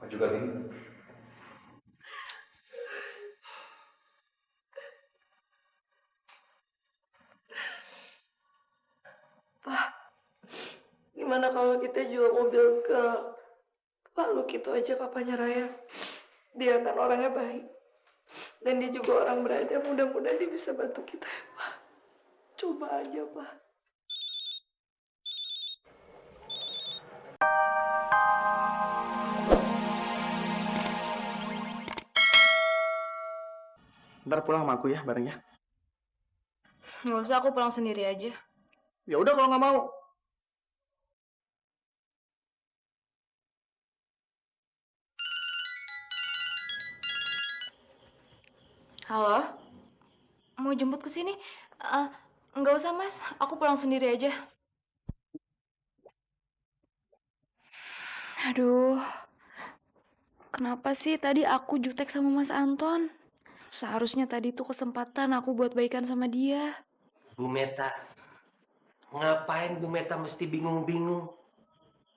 juga bingung. Pak, gimana kalau kita jual mobil ke Pak Lukito aja, papanya Raya? Dia kan orangnya baik. Dan dia juga orang berada. Mudah-mudahan dia bisa bantu kita ya, Pak. Coba aja, Pak. Ntar pulang sama aku ya bareng ya. Nggak usah, aku pulang sendiri aja. Ya udah kalau nggak mau. Halo? Mau jemput ke sini? Nggak usah, Mas. Aku pulang sendiri aja. Aduh, kenapa sih tadi aku jutek sama Mas Anton? Seharusnya tadi tuh kesempatan aku buat baikan sama dia. Bu Meta, ngapain Bu Meta mesti bingung-bingung?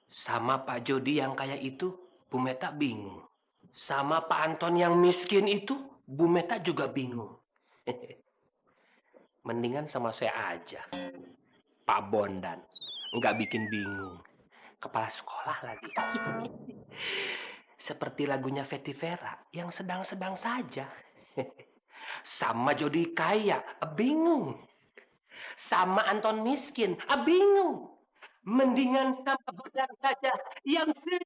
Sama Pak Jody yang kayak itu, Bu Meta bingung. Sama Pak Anton yang miskin itu, Bu Meta juga bingung. Mendingan sama saya aja, Pak Bondan. Nggak bikin bingung. Kepala sekolah lagi. Seperti lagunya Fetty Vera yang sedang-sedang saja. Sama Jody kaya, bingung. Sama Anton miskin, bingung. Mendingan sama Bondan saja yang saja.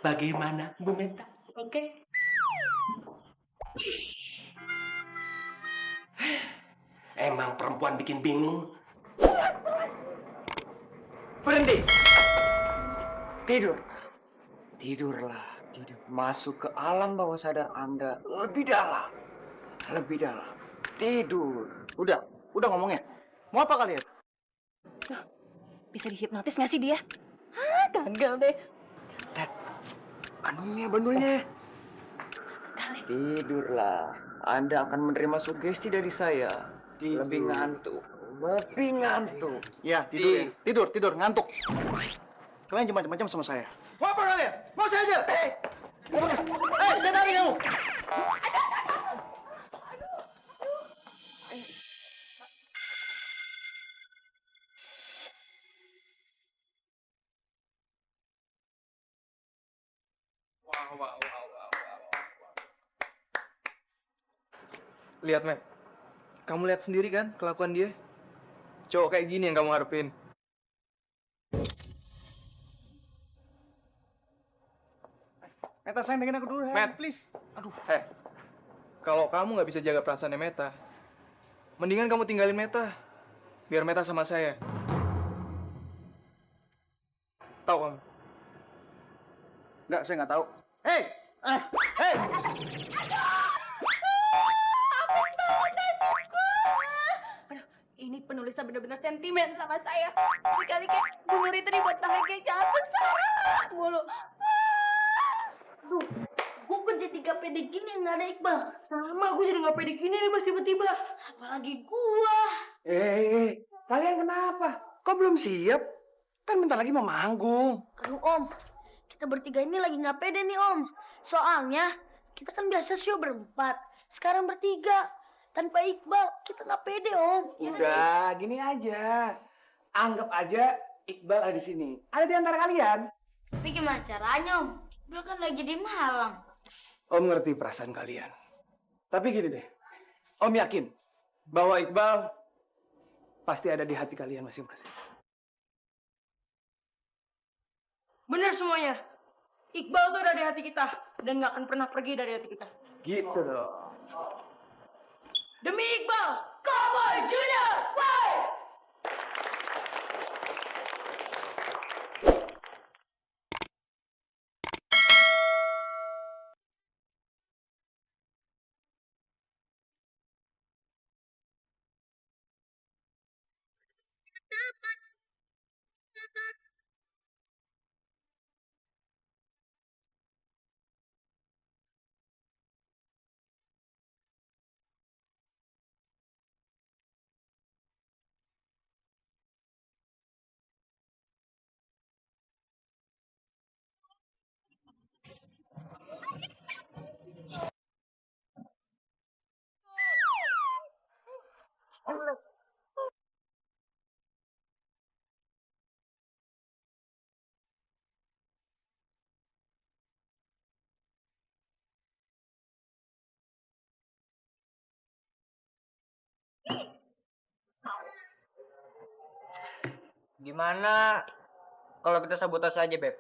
Bagaimana, Bu Meta? Oke? Emang perempuan bikin bingung. Berhenti. Tidur. Tidurlah. Tidur. Masuk ke alam bawah sadar Anda lebih dalam. Lebih dalam. Tidur. Udah ngomongnya. Mau apa kalian? Bisa dihipnotis nggak sih dia? Hah, gagal deh. Ted, anunya bandulnya. Tidurlah. Anda akan menerima sugesti dari saya. Lebih ngantuk. Lebih ngantuk. Ya, tidur, ngantuk. Kalian jangan macam-macam sama saya. Mau apa kalian? Mau saya ajar? Jangan lari kamu. Lihat, Matt. Kamu lihat sendiri kan kelakuan dia? Cowok kayak gini yang kamu harapin. Meta, sayang, dengerin aku dulu. Matt, Please. Aduh, kalau kamu nggak bisa jaga perasaannya Meta, mendingan kamu tinggalin Meta. Biar Meta sama saya. Tahu kamu? Enggak, saya nggak tahu. Hei! Ini penulisnya bener-bener sentimen sama saya. Kali-kali kayak Bu Nur itu dibuat bahagia, jangan sengsara mulu. Aduh, gue kerja 3 pede gini nggak ada Iqbal. Sama, gue jadi nggak pede gini nih pas tiba-tiba. Apalagi gua. Kalian kenapa? Kok belum siap? Kan bentar lagi mau manggung. Aduh Om, kita bertiga ini lagi nggak pede nih Om. Soalnya kita kan biasa show berempat, sekarang bertiga. Tanpa Iqbal, kita nggak pede Om. Ya kan, Udah, gini aja. Anggap aja Iqbal ada di sini. Ada di antara kalian. Tapi gimana caranya Om? Iqbal kan lagi di Malang. Om ngerti perasaan kalian. Tapi gini deh, Om yakin bahwa Iqbal pasti ada di hati kalian masing-masing. Bener semuanya. Iqbal tuh ada di hati kita dan nggak akan pernah pergi dari hati kita. Gitu dong. Demi Iqbal, Cowboy Junior, fight! Gimana kalau kita sabotase aja, Beb?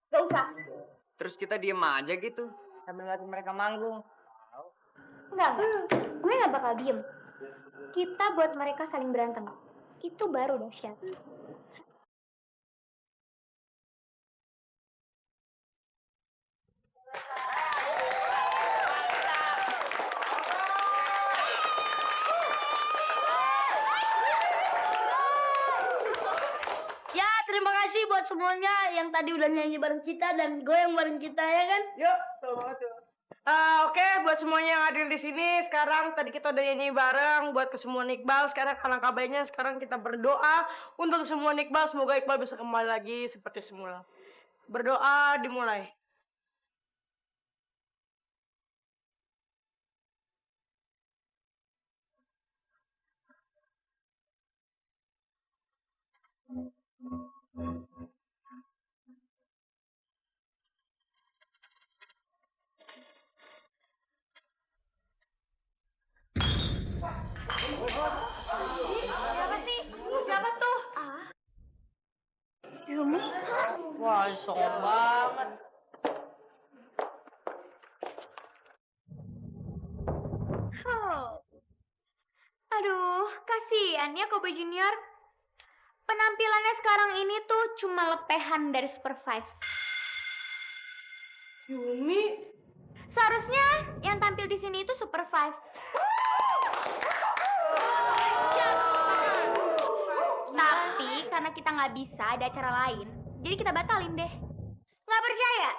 Gak usah. Terus kita diem aja gitu sambil ngeliatin mereka manggung. Enggak. Gue gak bakal diem. Kita buat mereka saling berantem. Itu baru dahsyat. Ya, terima kasih buat semuanya yang tadi udah nyanyi bareng kita dan goyang bareng kita ya kan? Yuk, betul banget yuk. Oke, buat semuanya yang hadir di sini, sekarang tadi kita udah nyanyi bareng buat kesembuhan Iqbal. Sekarang alangkah baiknya sekarang kita berdoa untuk kesembuhan Iqbal. Semoga Iqbal bisa kembali lagi seperti semula. Berdoa dimulai. Siapa sih? Siapa tuh? Yumi? Wah, songong banget. Oh. Aduh, kasihan ya Kobe Junior. Penampilannya sekarang ini tuh cuma lepehan dari Super Five. Yumi, Seharusnya yang tampil di sini itu Super Five. Tapi karena kita nggak bisa ada acara lain, jadi kita batalin deh. Nggak percaya?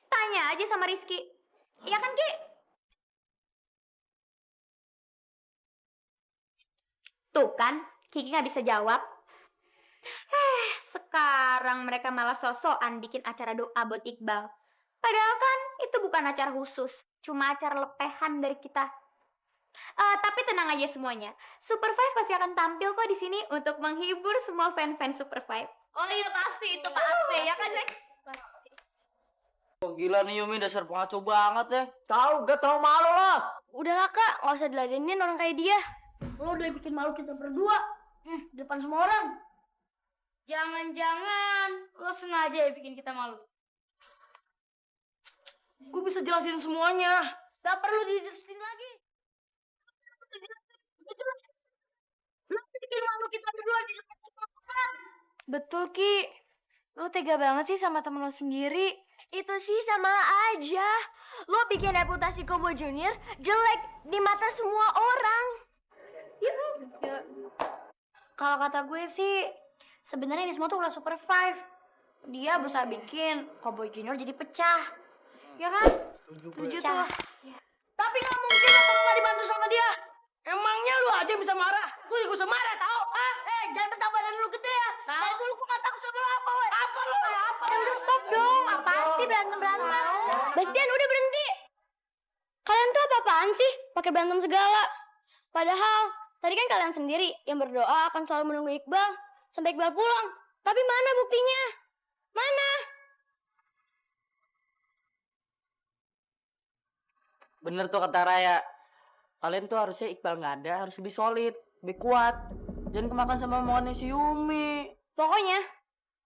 Tanya aja sama Rizky. Iya kan, Ki? Tuh kan, Kiki nggak bisa jawab. Sekarang mereka malah sosokan bikin acara doa buat Iqbal. Padahal kan itu bukan acara khusus, cuma acara lepehan dari kita. Tapi tenang aja semuanya. Super Five pasti akan tampil kok di sini untuk menghibur semua fan-fan Super Five. Oh iya pasti, itu pasti ya kan, Lek? Oh, gila nih Yumi, dasar pengaco banget ya. Gak tahu malu lah. Udahlah Kak, nggak usah diladenin orang kayak dia. Lo udah bikin malu kita berdua, di depan semua orang. Jangan-jangan lo sengaja ya bikin kita malu. gue bisa jelasin semuanya. Gak perlu dijelasin lagi. Lo bikin malu kita berdua di depan semua orang. Betul, Ki. Lu tega banget sih sama temen lo sendiri. Itu sih sama aja. Lo bikin reputasi Kobo Junior jelek di mata semua orang. Kalau kata gue sih, sebenarnya ini semua tuh ulah Super Five. Dia berusaha bikin Cowboy Junior jadi pecah. Ya kan? Setuju Pecah. tuh. Tapi nggak mungkin lo kalau nggak dibantu sama dia. Emangnya lu aja bisa marah? Gue juga bisa marah tau? Jangan mentang badan lu gede ya. Dari dulu gue nggak takut sama lo apa, weh. Apa lu? Udah stop dong. Apaan sih berantem-berantem? Bastian udah berhenti. Kalian tuh apa-apaan sih? Pakai berantem segala. Padahal tadi kan kalian sendiri yang berdoa akan selalu menunggu Iqbal sampai Iqbal pulang. Tapi mana buktinya? Mana? Bener tuh kata Raya. Kalian tuh harusnya Iqbal nggak ada, harus lebih solid, lebih kuat. Jangan kemakan sama omongannya si Yumi. Pokoknya,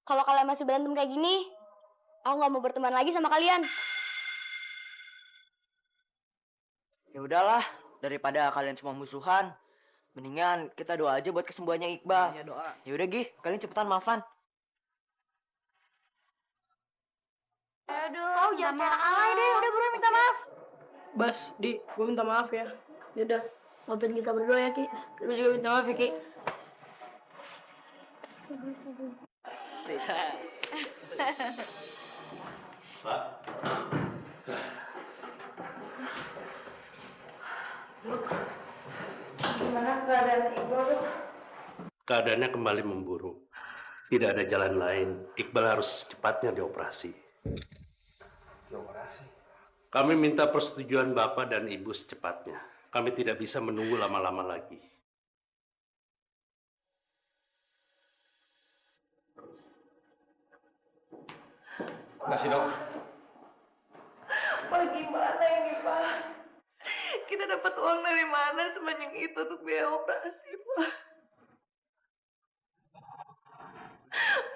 kalau kalian masih berantem kayak gini, aku nggak mau berteman lagi sama kalian. Ya udahlah, daripada kalian semua musuhan, mendingan kita doa aja buat kesembuhannya Iqbal. Ya doa. Ya udah Gi, kalian cepetan maafan. Aduh, kau jangan kayak alay deh. Udah buruan minta maaf. Bas, Di, gue minta maaf ya. Yaudah, maafin kita berdua ya, Ki. Lu juga minta maaf ya, Ki. Gimana keadaan Iqbal tuh? Keadaannya kembali memburuk. Tidak ada jalan lain. Iqbal harus cepatnya dioperasi. Kami minta persetujuan Bapak dan Ibu secepatnya. Kami tidak bisa menunggu lama-lama lagi. Nggak sih, Dok? Pak, gimana ini, Pak? Kita dapat uang dari mana sebanyak itu untuk biaya operasi, Pak?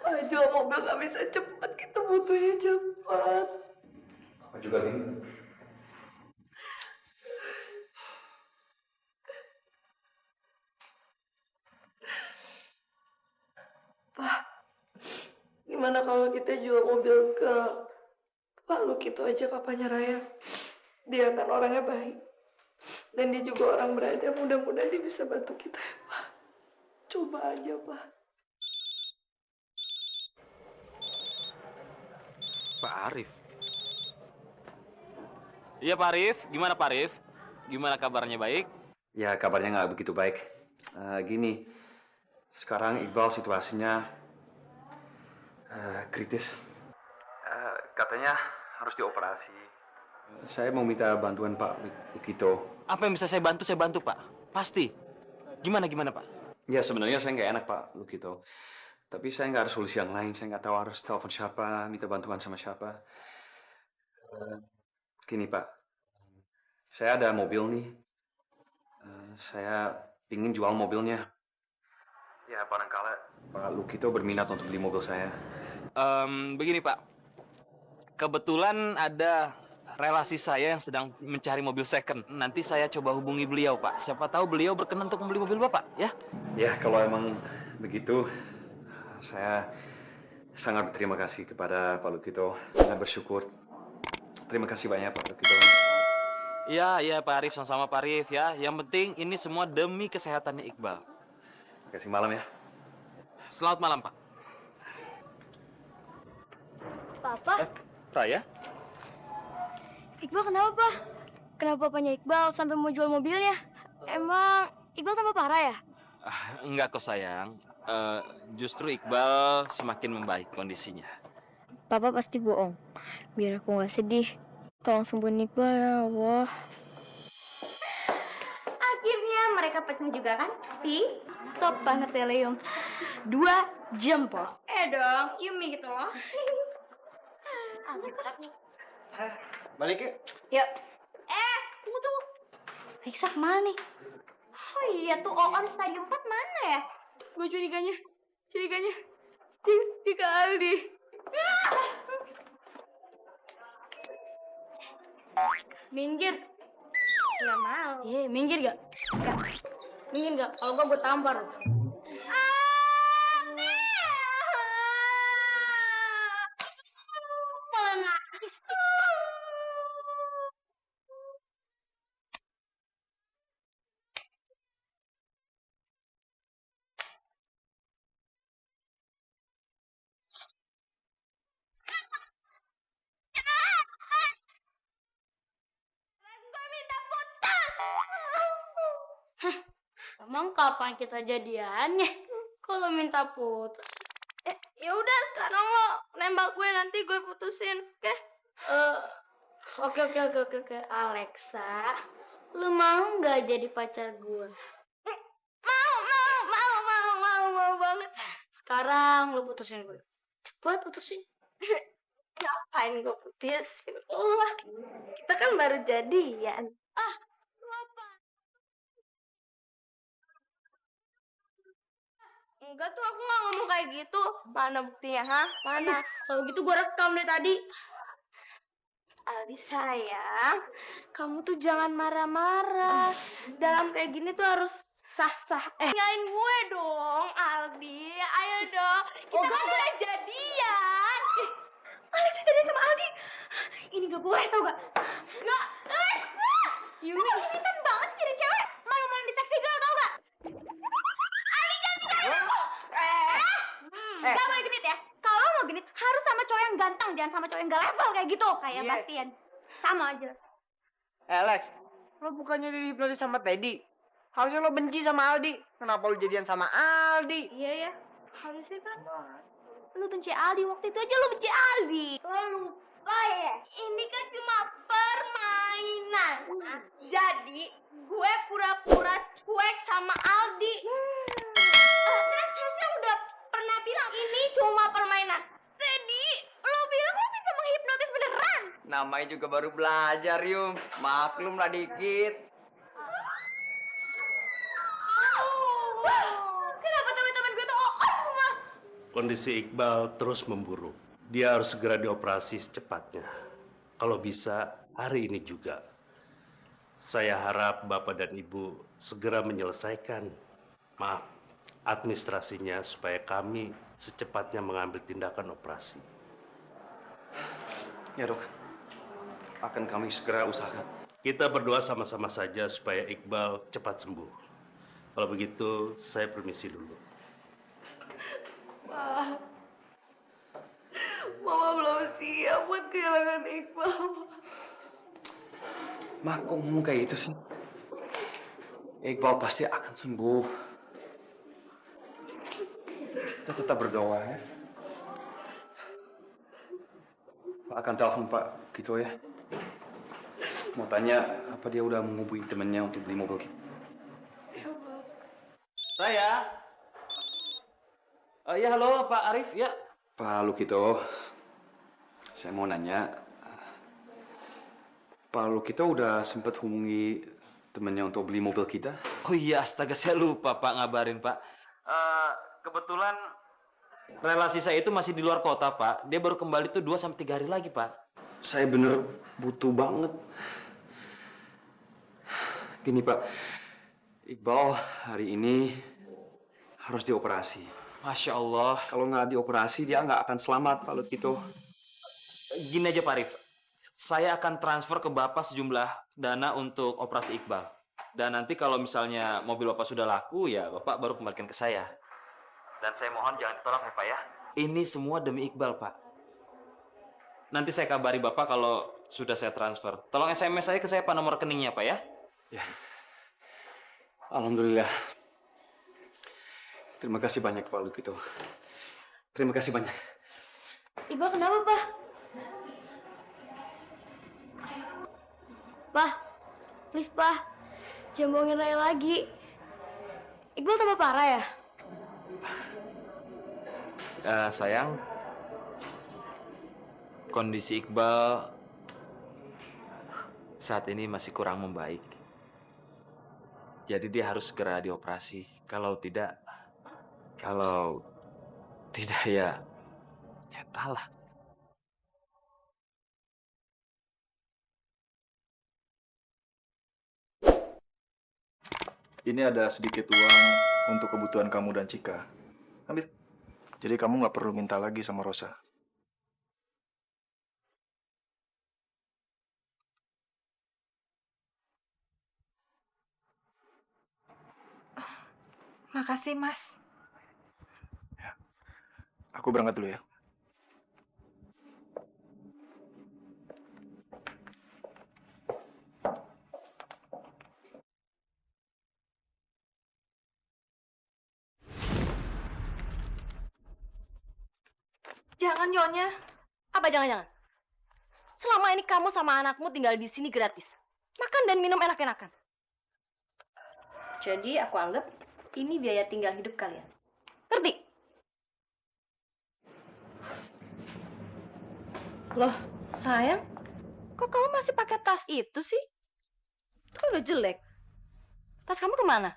Pak, jual mobil nggak bisa cepat. Kita butuhnya cepat. Aku juga bingung. Pak, gimana kalau kita jual mobil ke Pak Lukito aja, papanya Raya? Dia kan orangnya baik. Dan dia juga orang berada. Mudah-mudahan dia bisa bantu kita ya, Pak. Coba aja, Pak. Pak Arif. Iya Pak Arif, gimana Pak Arif? Gimana kabarnya, baik? Ya, kabarnya nggak begitu baik. Gini, sekarang Iqbal situasinya kritis. Katanya harus dioperasi. Saya mau minta bantuan Pak Lukito. Apa yang bisa saya bantu Pak. Pasti. Gimana Pak? Ya, sebenarnya saya nggak enak Pak Lukito. Tapi saya nggak ada solusi yang lain. Saya nggak tahu harus telepon siapa, minta bantuan sama siapa. Gini Pak, saya ada mobil nih. Saya pingin jual mobilnya. Ya, barangkali Pak Lukito berminat untuk beli mobil saya. Begini Pak, kebetulan ada relasi saya yang sedang mencari mobil second. Nanti saya coba hubungi beliau Pak. Siapa tahu beliau berkenan untuk membeli mobil Bapak, ya? Ya, kalau emang begitu, saya sangat berterima kasih kepada Pak Lukito. Sangat bersyukur. Terima kasih banyak Pak Lukito. Iya Pak Arif, sama-sama Pak Arif ya. Yang penting ini semua demi kesehatannya Iqbal. Terima kasih, malam ya. Selamat malam Pak. Papa, Raya? Iqbal kenapa, Pak? Kenapa papanya Iqbal sampai mau jual mobilnya? Emang Iqbal tambah parah ya? Enggak kok sayang. Justru Iqbal semakin membaik kondisinya. Papa pasti bohong. Biar aku nggak sedih. Tolong sembuhin Iqbal ya Allah. Akhirnya mereka pecah juga kan? Top banget ya, Leung. 2 jempol. Dong, Yumi gitu loh. Balik yuk. Yuk. Tunggu. Riksa kemana nih? Oh iya tuh, on stadium 4 mana ya? Gue curiganya di Kak Aldi. Minggir. Nggak mau. Minggir gak? Minggir gak? Kalau gue tampar. Malah nangis. Emang kapan kita jadiannya? Kalau minta putus. Ya udah, sekarang lo nembak gue, nanti gue putusin, oke? Oke. Alexa, lu mau nggak jadi pacar gue? Mau banget. Sekarang lu putusin gue. Cepet putusin. Ngapain gue putusin? Kita kan baru jadian. Enggak tuh, aku nggak ngomong kayak gitu. Mana buktinya, ha? Mana? Kalau gitu gue rekam dari tadi. Aldi sayang, kamu tuh jangan marah-marah. Dalam kayak gini tuh harus sah-sah. Tinggalin gue dong, Aldi. Ayo dong. Kita kan udah jadian. Alexa jadian sama Aldi. Ini gak boleh tau gak? Enggak, Alexa. Yumi. Limitan banget sih jadi cewek. Malu-malu di seksi girl, tau gak? Ali jangan tinggalin aku. Gak boleh genit ya. Kalau mau genit harus sama cowok yang ganteng, jangan sama cowok yang gak level kayak gitu. Kayak Bastian. Sama aja. Alex, lo bukannya dihipnotis sama Teddy? Harusnya lo benci sama Aldi. Kenapa lo jadian sama Aldi? Iya ya. Harusnya kan lu benci Aldi. Waktu itu aja lu benci Aldi. Lo lupa ya? Ini kan cuma permainan. Jadi gue pura-pura cuek sama Aldi. Kan saya udah pernah bilang ini cuma permainan. Teddy, lo bilang lo bisa menghipnotis beneran. Namanya juga baru belajar, Yum. Maklum lah dikit. Kenapa teman-teman gue tuh semua? Kondisi Iqbal terus memburuk. Dia harus segera dioperasi secepatnya. Kalau bisa, hari ini juga. Saya harap Bapak dan Ibu segera menyelesaikan, administrasinya supaya kami secepatnya mengambil tindakan operasi. Ya dok, akan kami segera usahakan. Kita berdoa sama-sama saja supaya Iqbal cepat sembuh. Kalau begitu, saya permisi dulu. Mama belum siap buat kehilangan Iqbal. Ma, kok ngomong kayak gitu sih? Iqbal pasti akan sembuh. Kita tetap berdoa ya. Pak akan telepon Pak gitu ya. Mau tanya apa dia udah menghubungi temennya untuk beli mobil kita. Saya. Ya halo Pak Arif, ya. Pak Lukito, saya mau nanya. Pak Lukito udah sempat hubungi temennya untuk beli mobil kita? Oh iya, astaga saya lupa Pak ngabarin Pak. Kebetulan relasi saya itu masih di luar kota Pak. Dia baru kembali tuh 2-3 hari lagi Pak. Saya bener butuh banget. Gini Pak, Iqbal hari ini harus dioperasi. Masya Allah. Kalau nggak dioperasi dia nggak akan selamat Pak Lukito. Gini aja Pak Arif. Saya akan transfer ke Bapak sejumlah dana untuk operasi Iqbal. Dan nanti kalau misalnya mobil Bapak sudah laku, ya Bapak baru kembalikan ke saya. Dan saya mohon jangan ditolak ya Pak ya. Ini semua demi Iqbal Pak. Nanti saya kabari Bapak kalau sudah saya transfer. Tolong SMS saya ke saya Pak nomor rekeningnya Pak ya. Ya. Alhamdulillah. Terima kasih banyak Pak Lukito. Terima kasih banyak. Iqbal kenapa, Pak? Pak, please, Pak. Jangan bohongin Raya lagi. Iqbal tambah parah ya? Sayang, kondisi Iqbal saat ini masih kurang membaik. Jadi dia harus segera dioperasi. Kalau tidak ya entahlah. Ini ada sedikit uang untuk kebutuhan kamu dan Cika. Ambil. Jadi kamu nggak perlu minta lagi sama Rosa. Makasih, Mas. Aku berangkat dulu ya. Jangan, Nyonya. Apa jangan-jangan? Selama ini kamu sama anakmu tinggal di sini gratis. Makan dan minum enak-enakan. Jadi aku anggap ini biaya tinggal hidup kalian. Ngerti? Loh, sayang. Kok kamu masih pakai tas itu sih? Itu kan udah jelek. Tas kamu kemana?